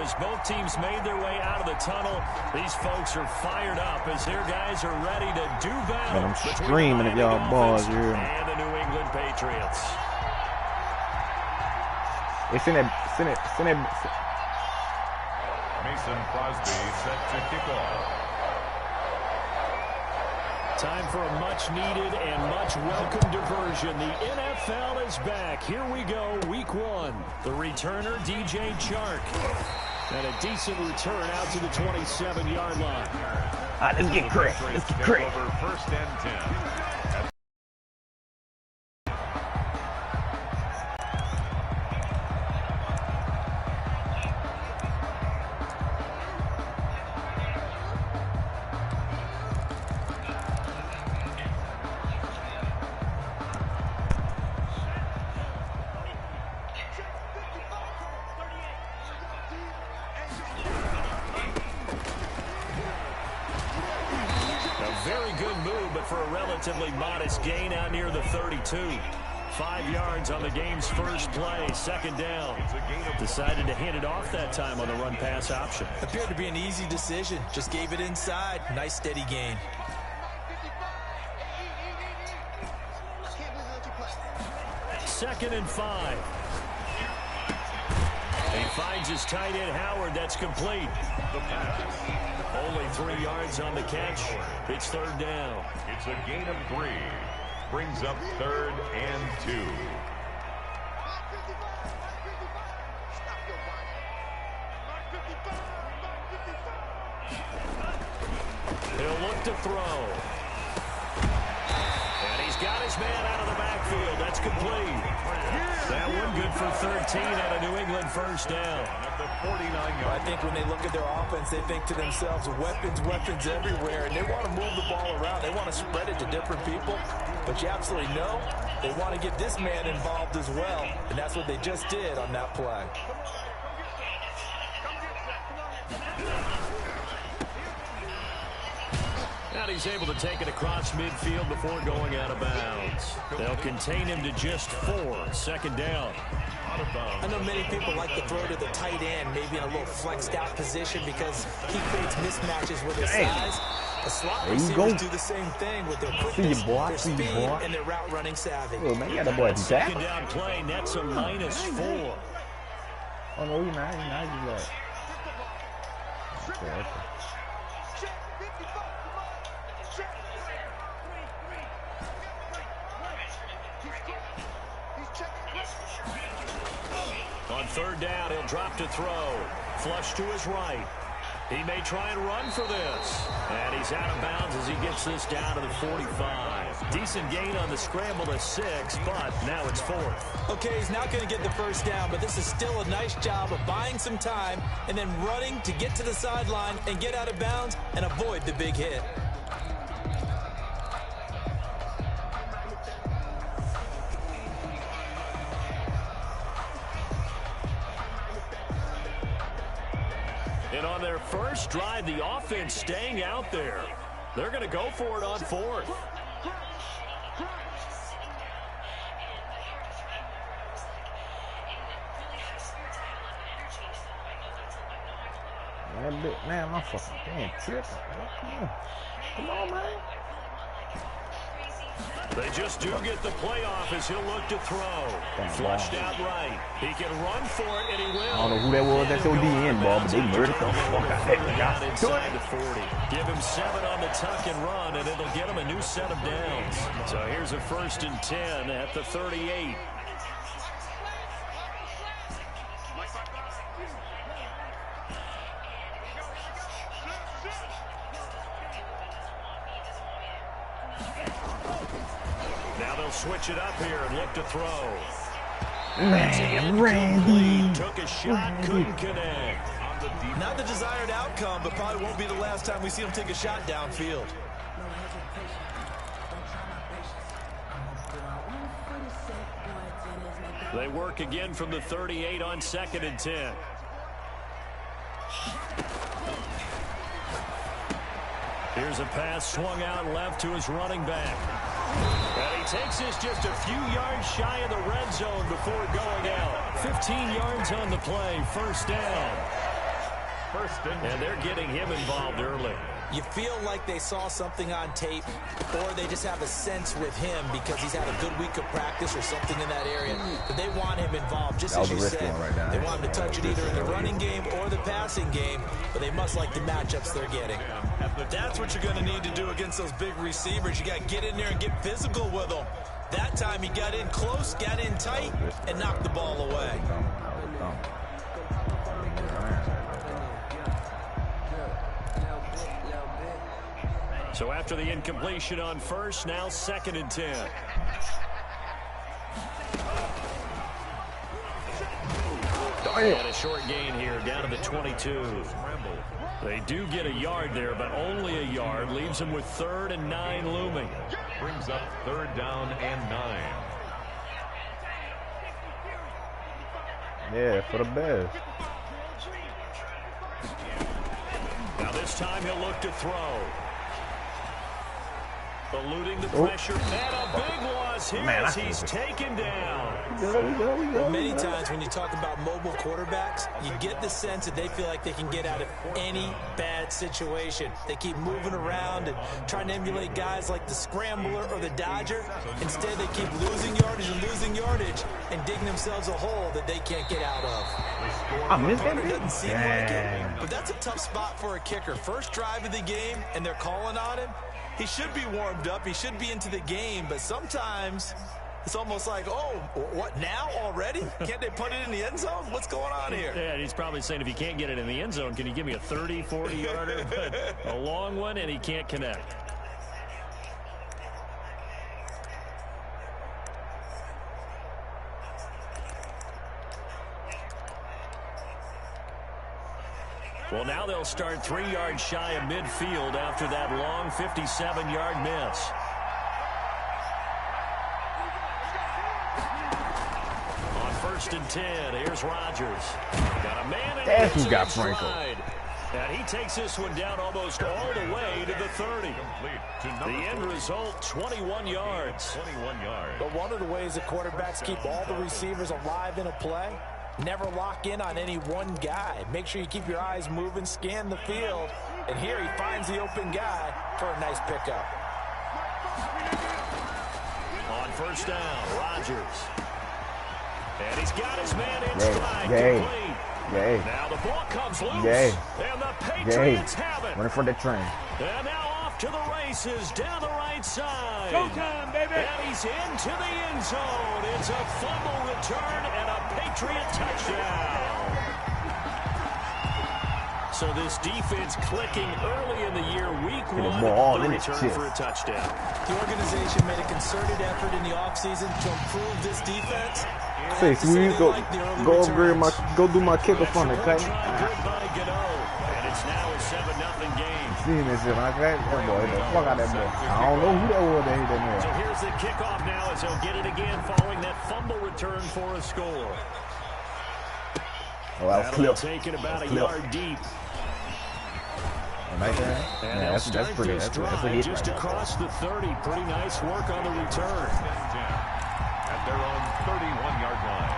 as both teams made their way out of the tunnel. These folks are fired up as their guys are ready to do battle. Man, I'm screaming at y'all boys here. And the New England Patriots. It's in it. Mason Crosby set to kick off. Time for a much-needed and much-welcome diversion. The NFL is back. Here we go, Week 1. The returner, DJ Chark. And a decent return out to the 27-yard line. All right, let's get Craig. Let's get Craig. Over 1st and 10. Relatively modest gain out near the 32. 5 yards on the game's first play. 2nd down. Decided to hand it off that time on the run-pass option. Appeared to be an easy decision. Just gave it inside. Nice steady gain. 2nd and 5. He finds his tight end Howard. That's complete. The pass. Only 3 yards on the catch. It's 3rd down. It's a gain of 3. Brings up 3rd and 2. He'll look to throw. And he's got his man out of the backfield. That's complete. That one good for 13 out of New England 1st down. At the 49-yard. I think when they look at their offense, they think to themselves, weapons everywhere, and they want to move the ball around. They want to spread it to different people, but you absolutely know they want to get this man involved as well, and that's what they just did on that play. And he's able to take it across midfield before going out of bounds. They'll contain him to just 4. 2nd down. I know many people like to throw to the tight end, maybe in a little flexed out position because he creates mismatches with his size. The slot receivers do the same thing with their quickness, their speed, and their route running savvy. Oh, man, you got the boy Jack. 2nd down play, nets a -4. Oh, no, he's not. He's okay. On 3rd down, he'll drop to throw. Flush to his right. He may try and run for this. And he's out of bounds as he gets this down to the 45. Decent gain on the scramble to 6, but now it's 4th. Okay, he's not going to get the 1st down, but this is still a nice job of buying some time and then running to get to the sideline and get out of bounds and avoid the big hit. And on their first drive, the offense staying out there. They're going to go for it on 4th. Man, my fucking damn trip. Come on, man. They just do get the playoff as he'll look to throw. Flushed out right. He can run for it, and he will. I don't know who that was. That's your DN ball, but they murdered the fuck out that guy. Inside the 40. Give him 7 on the tuck and run, and it'll get him a new set of downs. So here's a 1st and 10 at the 38. Now they'll switch it up here and look to throw. Man, Randy. Took a shot, couldn't connect. Not the desired outcome, but probably won't be the last time we see him take a shot downfield. They work again from the 38 on 2nd and 10. Here's a pass swung out left to his running back. And he takes this just a few yards shy of the red zone before going out. 15 yards on the play, 1st down. And they're getting him involved early. You feel like they saw something on tape, or they just have a sense with him because he's had a good week of practice or something in that area. But they want him involved, just as you said. Right, they want him to touch it either in the running game or the passing game, but they must like the matchups they're getting. That's what you're going to need to do against those big receivers. You got to get in there and get physical with them. That time he got in close, got in tight, and knocked the ball away. So after the incompletion on first, now 2nd and 10. And a short gain here, down to the 22. They do get a yard there, but only a yard. Leaves them with 3rd and 9 looming. Brings up 3rd down and 9. Yeah, for the best. Now this time he'll look to throw. Eluding the pressure, and a big loss here as he's taken down. Well, many times when you talk about mobile quarterbacks, you get the sense that they feel like they can get out of any bad situation. They keep moving around and trying to emulate guys like the Scrambler or the Dodger. Instead, they keep losing yardage and digging themselves a hole that they can't get out of. I missed that. Doesn't seem like it, but that's a tough spot for a kicker. First drive of the game, and they're calling on him. He should be warmed up. He should be into the game. But sometimes it's almost like, oh, what, now already? Can't they put it in the end zone? What's going on here? Yeah, he's probably saying, if you can't get it in the end zone, can you give me a 30, 40-yarder? But a long one, and he can't connect. Well, now they'll start 3 yards shy of midfield after that long 57-yard miss. On 1st and 10, here's Rodgers. Got a man in That's who got Franco. And he takes this one down almost all the way to the 30. The end result, 21 yards. 21 yards. But one of the ways the quarterbacks keep all the receivers alive in a play, never lock in on any one guy. Make sure you keep your eyes moving, scan the field. And here he finds the open guy for a nice pickup. On 1st down, Rodgers. And he's got his man in stride. Complete. Now the ball comes loose. And the Patriots have it. Running for the train. And now off to the races down the right side. Showtime, baby. And he's into the end zone. It's a fumble return and a Patriot touchdown. So this defense clicking early in the year, week 1, the return for a touchdown. The organization made a concerted effort in the offseason to improve this defense. Say, sweet, go do my kicker from it, okay? And it's now a 7-0 game. Seeing this shit, okay? That boy, the fuck out that boy. I don't know who that was that hit that man. So here's the kickoff now as he'll get it again following that fumble return for a score. Oh, that was clipped. Taken about a yard deep. Right there. And Yeah, that's pretty. That's a hit just right across the 30. Pretty nice work on the return. At their own 31-yard line.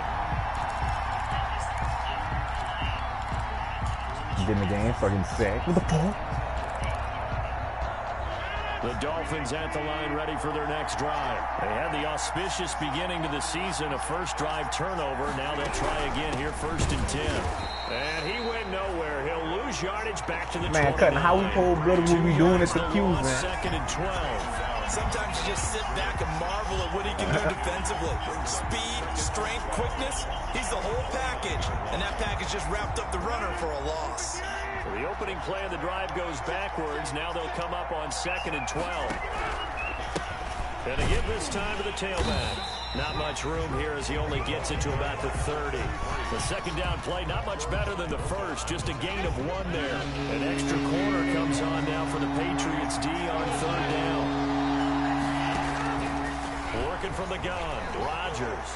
Get in the game, fucking sack. What the fuck? The Dolphins at the line ready for their next drive. They had the auspicious beginning to the season, a first drive turnover. Now they'll try again here, 1st and 10. And he went nowhere. He'll lose yardage back to the 29. Man, cutting how we cold-blooded what we doing at the Q's, man. 2nd and 12. Sometimes you just sit back and marvel at what he can do defensively. Speed, strength, quickness, he's the whole package. And that package just wrapped up the runner for a loss. So the opening play of the drive goes backwards. Now they'll come up on 2nd and 12. And they give this time to the tailback. Not much room here as he only gets it to about the 30. The second down play, not much better than the first. Just a gain of 1 there. An extra corner comes on now for the Patriots D on 3rd down. Working from the gun, Rodgers.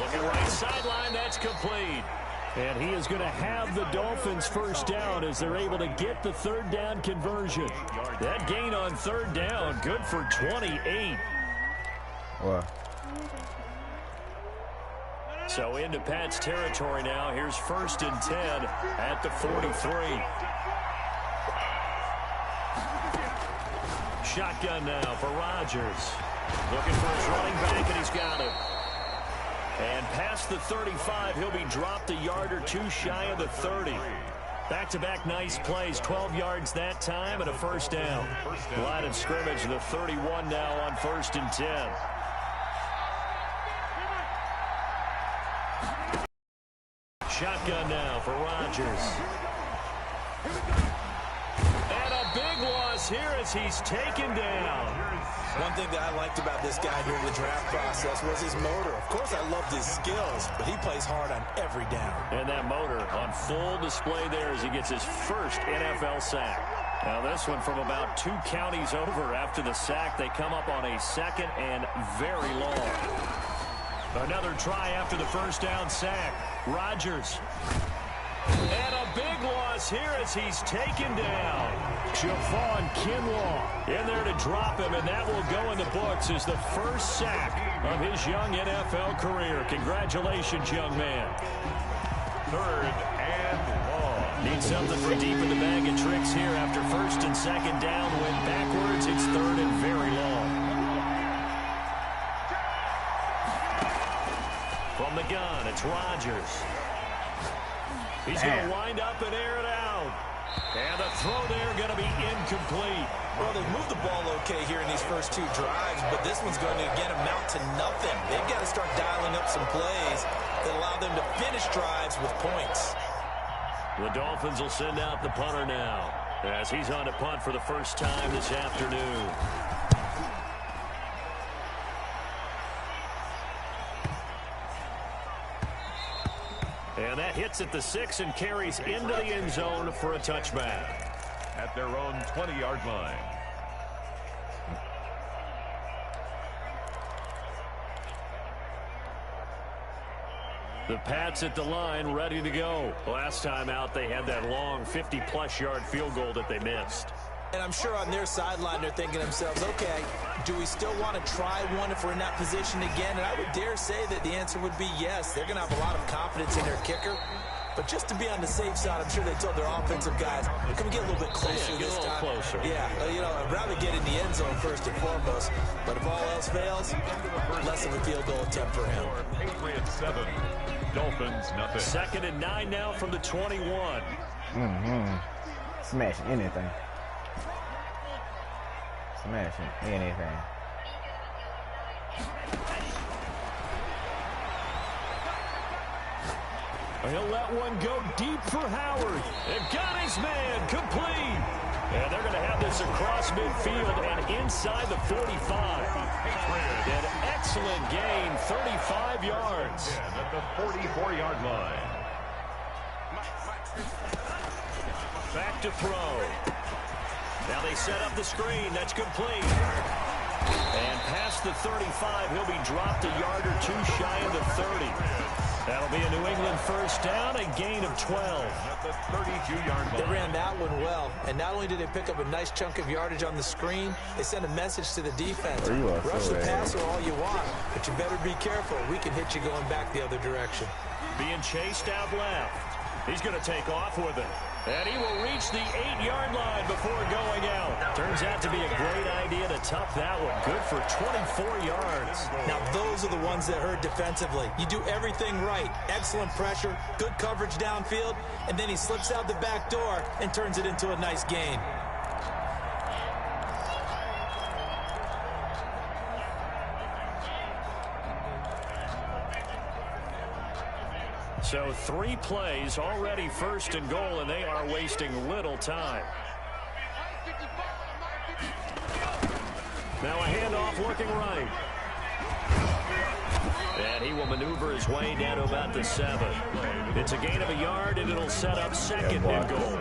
Looking right sideline, that's complete. And he is going to have the Dolphins first down as they're able to get the 3rd down conversion. That gain on 3rd down, good for 28. What? So into Pat's territory now. Here's 1st and 10 at the 43. Shotgun now for Rodgers. Looking for his running back, and he's got him. And past the 35, he'll be dropped a yard or two shy of the 30. Back-to-back nice plays, 12 yards that time and a 1st down. Line of scrimmage, the 31 now on 1st and 10. Shotgun now for Rodgers. And a big loss here as he's taken down. One thing that I liked about this guy during the draft process was his motor. Of course, I loved his skills, but he plays hard on every down. And that motor on full display there as he gets his first NFL sack. Now this one from about 2 counties over. After the sack, they come up on a 2nd and very long. Another try after the 1st down sack. Rodgers. And a big loss here as he's taken down. Javon Kinlaw in there to drop him, and that will go in the books as the first sack of his young NFL career. Congratulations, young man. 3rd and long. Need something for deep in the bag of tricks here after 1st and 2nd down. Went backwards. It's 3rd and very long. From the gun, it's Rodgers. He's going to wind up and air it out. And the throw there going to be incomplete. Well, they moved the ball okay here in these first 2 drives, but this one's going to, again, amount to nothing. They've got to start dialing up some plays that allow them to finish drives with points. The Dolphins will send out the punter now as he's on to punt for the first time this afternoon. And that hits at the 6 and carries into the end zone for a touchback. At their own 20-yard line. The Pats at the line ready to go. Last time out, they had that long 50-plus yard field goal that they missed. And I'm sure on their sideline they're thinking to themselves, okay, do we still want to try one if we're in that position again? And I would dare say that the answer would be yes. They're going to have a lot of confidence in their kicker. But just to be on the safe side, I'm sure they told their offensive guys, can we get a little bit closer this time? Closer. Yeah, you know, I'd rather get in the end zone first and foremost. But if all else fails, less of a field goal attempt for him. Patriots 7, Dolphins nothing. 2nd and 9 now from the 21. Smashing anything. Smashing anything. He'll let one go deep for Howard. And got his man complete. And they're going to have this across midfield and inside the 45. An excellent gain, 35 yards. At the 44-yard line. Back to throw. Now they set up the screen. That's complete. And past the 35, he'll be dropped a yard or two shy of the 30. That'll be a New England first down, a gain of 12. At the 32-yard line. They ran that one well, and not only did they pick up a nice chunk of yardage on the screen, they sent a message to the defense. Rush the passer all you want, but you better be careful. We can hit you going back the other direction. Being chased out left. He's going to take off with it. And he will reach the 8-yard line before going out. Turns out to be a great idea to tuck that one. Good for 24 yards. Now, those are the ones that hurt defensively. You do everything right. Excellent pressure, good coverage downfield, and then he slips out the back door and turns it into a nice gain. So 3 plays, already first and goal, and they are wasting little time. Now a handoff looking right. And he will maneuver his way down to about the 7. It's a gain of a yard, and it'll set up second and goal.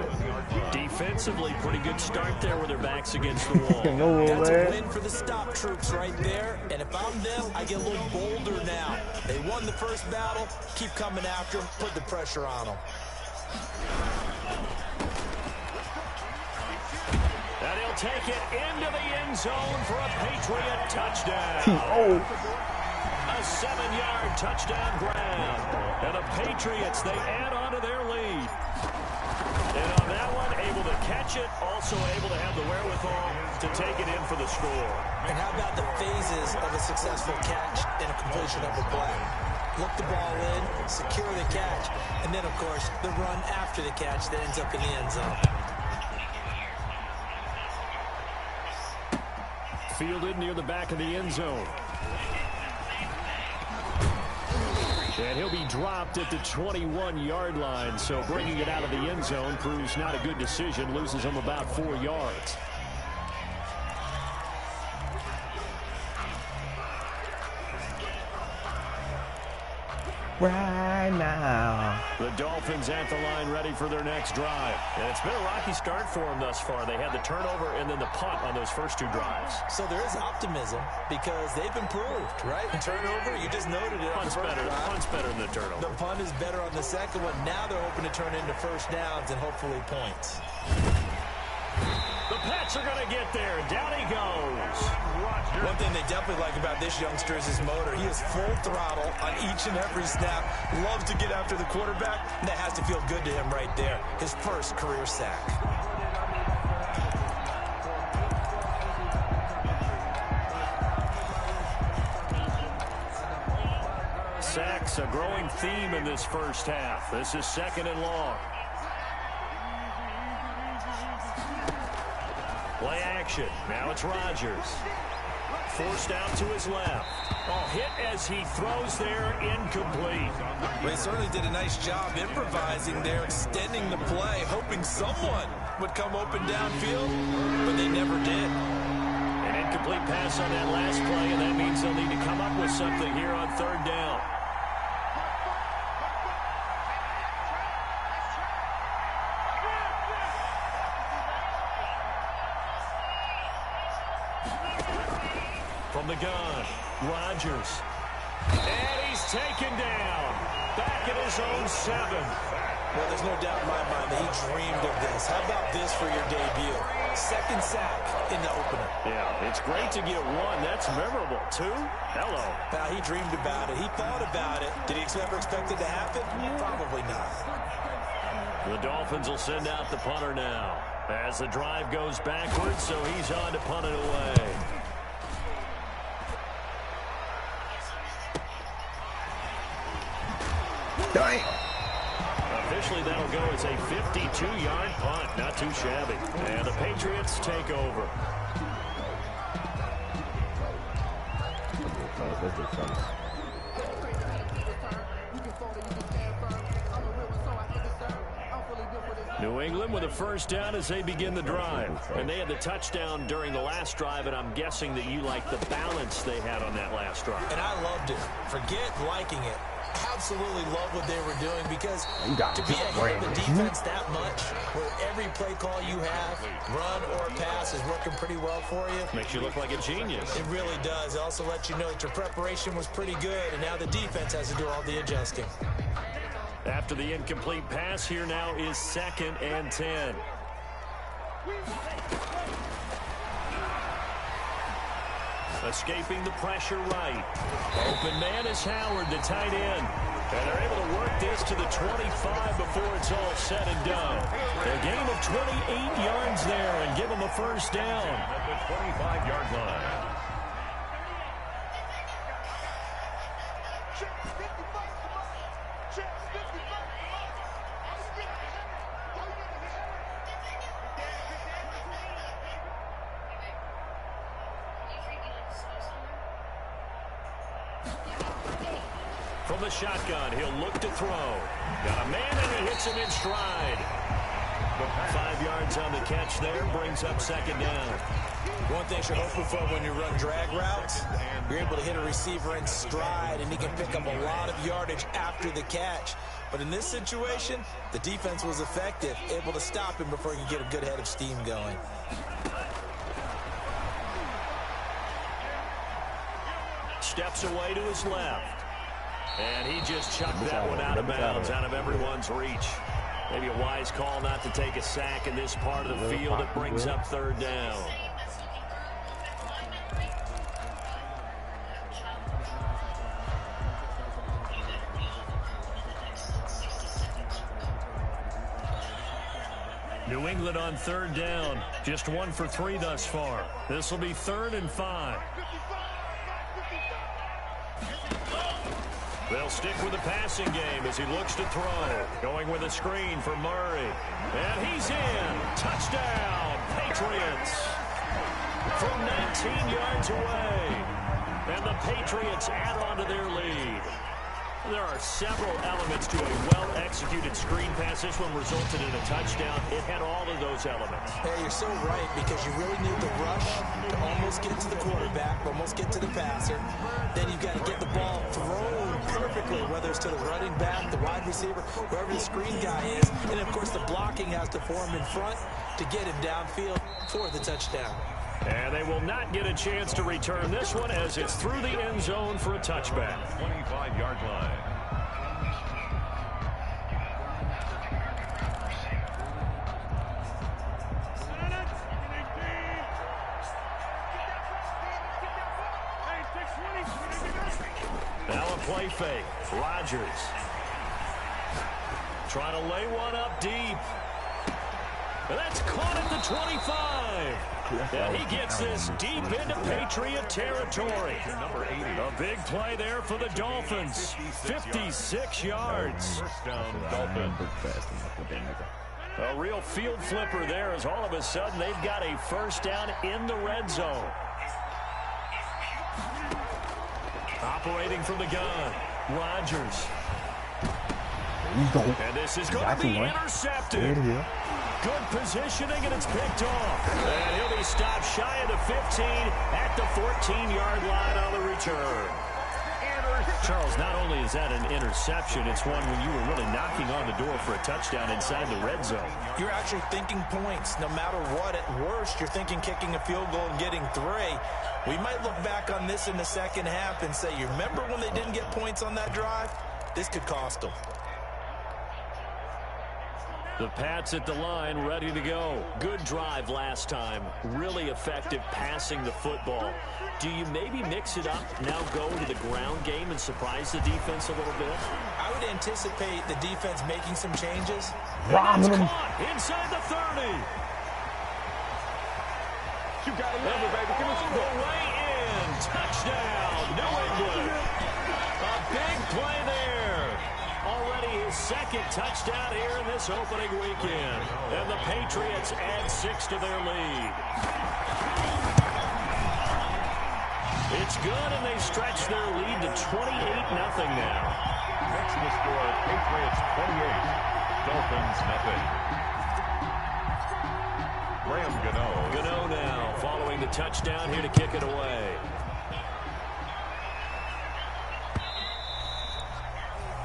Defensively, pretty good start there with their backs against the wall. That's a win for the stop troops right there. And if I'm them, I get a little bolder now. They won the first battle. Keep coming after them. Put the pressure on them. And he'll take it into the end zone for a Patriot touchdown. A 7-yard touchdown grab. And the Patriots, they add on to their lead. And on that one, able to catch it, also able to have the wherewithal to take it in for the score. And how about the phases of a successful catch and a completion of a play? Look the ball in, secure the catch, and then, of course, the run after the catch that ends up in the end zone. Fielded near the back of the end zone. And he'll be dropped at the 21-yard line, so bringing it out of the end zone proves not a good decision, loses him about 4 yards. Right now. The Dolphins at the line ready for their next drive. And it's been a rocky start for them thus far. They had the turnover and then the punt on those first 2 drives. So there is optimism because they've improved, right? Turnover, you just noted it. Punt's better than the turnover. The punt is better on the second one. Now they're hoping to turn into first downs and hopefully points. The Pats are going to get there. Down he goes. One thing they definitely like about this youngster is his motor. He is full throttle on each and every snap. Loves to get after the quarterback. And that has to feel good to him right there. His first career sack. Sacks, a growing theme in this first half. This is 2nd and long. Play action. Now it's Rodgers. Forced out to his left. Oh, hit as he throws there, incomplete. Well, he certainly did a nice job improvising there, extending the play, hoping someone would come open downfield, but they never did. An incomplete pass on that last play, and that means they'll need to come up with something here on 3rd down. From the gun, Rodgers. And he's taken down. Back at his own 7. Well, there's no doubt in my mind that he dreamed of this. How about this for your debut? 2nd sack in the opener. Yeah, it's great to get 1. That's memorable. 2? Hello. Now, he dreamed about it. He thought about it. Did he ever expect it to happen? Probably not. The Dolphins will send out the punter now. As the drive goes backwards, so he's on to punt it away. Damn. Officially, that'll go as a 52-yard punt. Not too shabby. And the Patriots take over. New England with a first down as they begin the drive. And they had the touchdown during the last drive, and I'm guessing that you like the balance they had on that last drive. And I loved it. Forget liking it. Absolutely love what they were doing because to be ahead of the defense that much, where every play call you have, run or pass, is working pretty well for you. Makes you look like a genius. It really does. It also lets you know that your preparation was pretty good, and now the defense has to do all the adjusting. After the incomplete pass, here now is 2nd and 10. Escaping the pressure right. Open man is Howard, the tight end. And they're able to work this to the 25 before it's all said and done. A gain of 28 yards there and give them a first down. At the 25-yard line. From the shotgun, he'll look to throw. Got a man, and he hits him in stride. 5 yards on the catch there, brings up 2nd down. One thing you're hoping for when you run drag routes, you're able to hit a receiver in stride, and he can pick up a lot of yardage after the catch. But in this situation, the defense was effective, able to stop him before he could get a good head of steam going. Steps away to his left. And he just chucked that one out of bounds, out of everyone's reach. Maybe a wise call not to take a sack in this part of the field. It brings up 3rd down. New England on third down. Just 1 for 3 thus far. This will be 3rd and 5. They'll stick with the passing game as he looks to throw. Going with a screen for Murray. And he's in. Touchdown, Patriots. From 19 yards away. And the Patriots add on to their lead. There are several elements to a well-executed screen pass. This one resulted in a touchdown. It had all of those elements. Hey, you're so right, because you really need the rush to almost get to the quarterback, almost get to the passer. Then you've got to get the ball thrown perfectly, whether it's to the running back, the wide receiver, wherever the screen guy is. And, of course, the blocking has to form in front to get him downfield for the touchdown. And they will not get a chance to return this one as it's through the end zone for a touchback. 25-yard line. Now a play fake. Rodgers trying to lay one up deep. And that's caught at the 25. And he gets this deep into Patriot territory. A big play there for the Dolphins. 56 yards. First down, Dolphins. A real field flipper there as all of a sudden they've got a first down in the red zone. Operating from the gun, Rodgers. And this is going to be intercepted. Good positioning, and it's picked off. And he'll be stopped shy of the 15 at the 14-yard line on the return. Charles, not only is that an interception, it's one when you were really knocking on the door for a touchdown inside the red zone. You're actually thinking points. No matter what, at worst, you're thinking kicking a field goal and getting 3. We might look back on this in the second half and say, you remember when they didn't get points on that drive? This could cost them. The Pats at the line, ready to go. Good drive last time. Really effective passing the football. Do you maybe mix it up, now go to the ground game and surprise the defense a little bit? I would anticipate the defense making some changes. And that's caught inside the 30. You got it, baby. Give us a The way in. Touchdown, New England. A big play there. Already his second touchdown here in this opening weekend. And the Patriots add 6 to their lead. It's good, and they stretch their lead to 28-0 now. Next to score, Patriots 28, Dolphins nothing. Graham Gano. Gano now following the touchdown here to kick it away.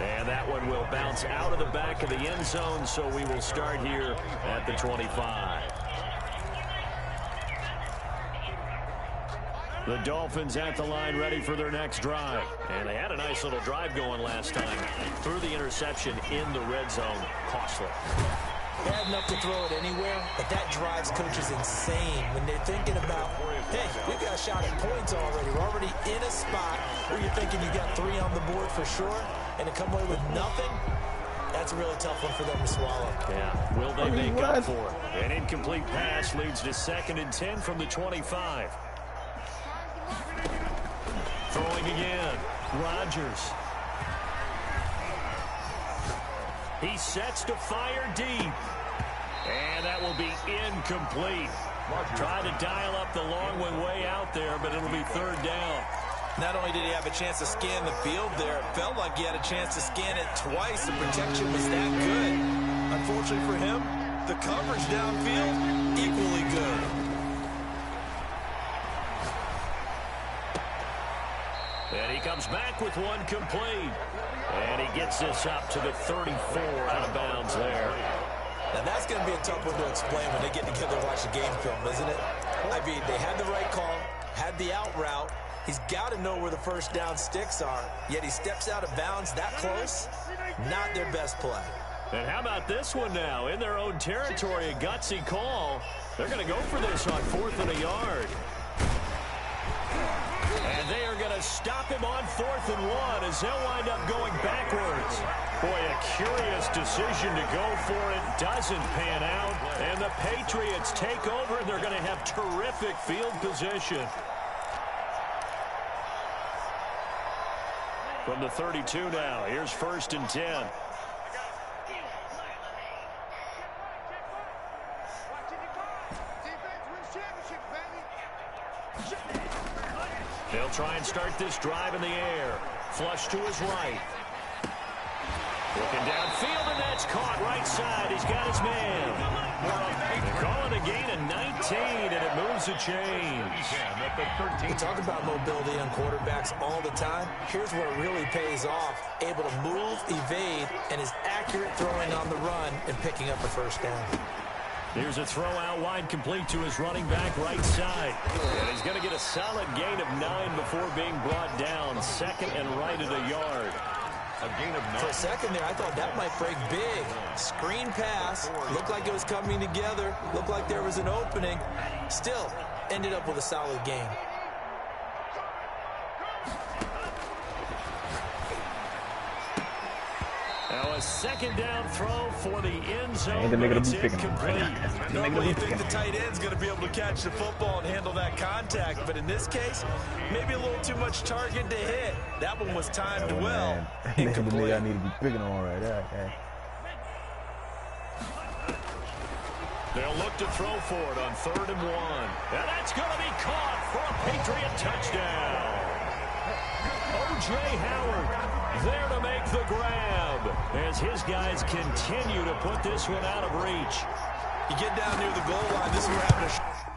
And that one will bounce out of the back of the end zone, so we will start here at the 25. The Dolphins at the line ready for their next drive. And they had a nice little drive going last time. Threw the interception in the red zone. Costly. Bad enough to throw it anywhere, but that drives coaches insane when they're thinking about, hey, we've got a shot at points already. We're already in a spot where you're thinking you got 3 on the board for sure, and to come away with nothing, that's a really tough one for them to swallow. Yeah, will they make up for it? An incomplete pass leads to 2nd and 10 from the 25. Throwing again, Rodgers. He sets to fire deep. And that will be incomplete. Trying to dial up the long one way out there, but it'll be 3rd down. Not only did he have a chance to scan the field there, it felt like he had a chance to scan it twice. The protection was that good. Unfortunately for him, the coverage downfield, equally good. And he comes back with one complete. And he gets this up to the 34 out of bounds there. Now that's going to be a tough one to explain when they get together and watch the game film, isn't it? I mean, they had the right call, had the out route. He's got to know where the first down sticks are, yet he steps out of bounds that close. Not their best play. And how about this one now? In their own territory, a gutsy call. They're going to go for this on 4th and a yard. And they are going to stop him on 4th and 1 as they'll wind up going backwards. Boy, a curious decision to go for it. Doesn't pan out. And the Patriots take over, and they're going to have terrific field position. From the 32 now, here's 1st and 10. They'll try and start this drive in the air. Flush to his right. Looking downfield, and that's caught right side. He's got his man. They call it a gain of 19, and it moves the chains. We talk about mobility on quarterbacks all the time. Here's where it really pays off. Able to move, evade, and is accurate throwing on the run and picking up a 1st down. Here's a throw out wide, complete to his running back right side. And he's going to get a solid gain of 9 before being brought down. 2nd and right at a yard. A gain of 9. For a second there, I thought that might break big. Screen pass. Looked like it was coming together. Looked like there was an opening. Still, ended up with a solid gain. Now a 2nd down throw for the end zone. Ain't the nigga to It's be picking on right incomplete. now. Normally you think the tight end's going to be able to catch the football and handle that contact, but in this case, maybe a little too much target to hit. That one was timed well. Ain't the nigga I need to be picking on right there. Okay. They'll look to throw for it on 3rd and 1. And that's going to be caught for a Patriot touchdown. O.J. Howard there to make the grab as his guys continue to put this one out of reach. You get down near the goal line, this is where having a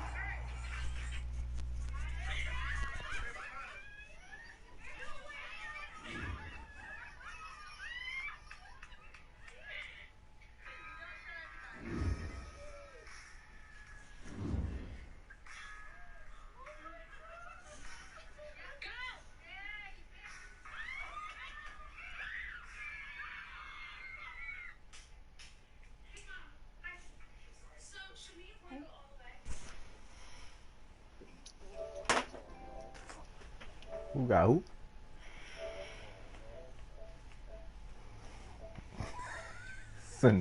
Who got who?